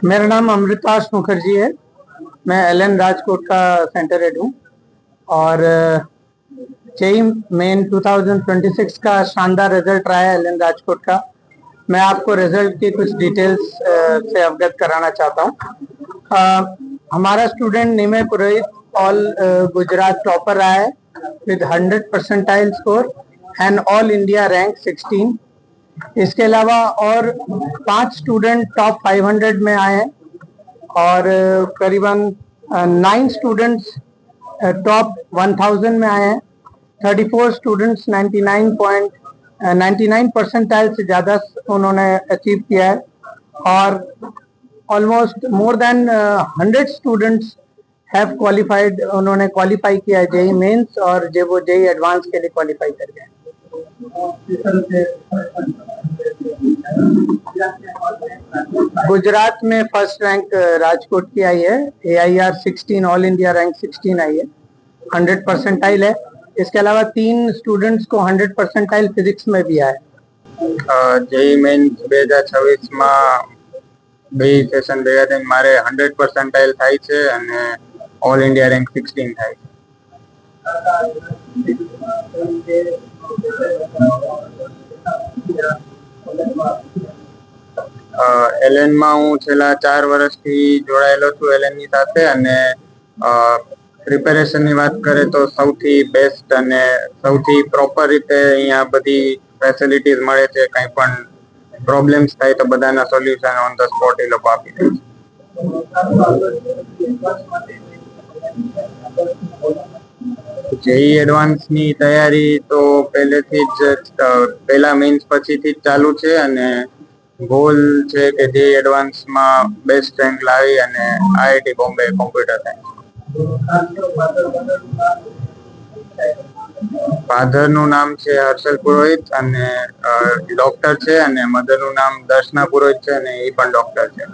मेरा नाम अमृताश मुखर्जी है। मैं एलएन राजकोट का सेंटर हेड हूँ और जेई मेन 2026 का शानदार रिजल्ट रहा है एलएन राजकोट का। मैं आपको रिजल्ट की कुछ डिटेल्स से अवगत कराना चाहता हूँ। हमारा स्टूडेंट निमय पुरोहित ऑल गुजरात टॉपर रहा है with 100 percentile score and all India rank 16। इसके अलावा और 5 स्टूडेंट टॉप 500 में आए हैं और करीबन 9 स्टूडेंट्स टॉप 1000 में आए हैं। 34 स्टूडेंट्स 99 परसेंटाइल से ज़्यादा उन्होंने अचीव किया है और almost more than 100 students have qualified, उन्होंने क्वालिफाई किया है जेई मेंस और वो जेई एडवांस के लिए क्वालिफाई कर गए। गुजरात में फर्स्ट रैंक राजकोट की आई है। AIR 16 ऑल इंडिया रैंक 16 आई है, 100 परसेंटाइल है। इसके अलावा 3 स्टूडेंट्स को 100 परसेंटाइल फिजिक्स में भी आए। जेई मेन 2026 માં બે સેશન ભેગા થઈને મારે 100 પરસેન્ટાઇલ થાય છે અને ઓલ ઇન્ડિયા રેન્ક 16 થાય છે। એલએન માં હું છેલ્લા 4 વર્ષથી જોડાયેલો છું એલએન ની સાથે અને પ્રિપેરેશન ની વાત કરે તો સૌથી બેસ્ટ અને સૌથી પ્રોપર રીતે અહીંયા બધી ફેસિલિટીઝ મળે છે। કંઈ પણ પ્રોબ્લેમ્સ થાય તો બધાના સોલ્યુશન ઓન ધ સ્પોટ એ લોકો આપી દે છે। જેઈ એડવાન્સ ની તૈયારી તો પહેલેથી જ પહેલા મેન્સ પછીથી જ ચાલુ છે અને ગોલ છે કે જેઈ એડવાન્સ માં બેસ્ટ રેન્ક લાવી અને IIT Bombay computer science. Father નું નામ છે હર્ષલ પુરોહિત અને ડોક્ટર છે અને મધર નું નામ દર્શના પુરોહિત છે અને એ પણ ડોક્ટર છે।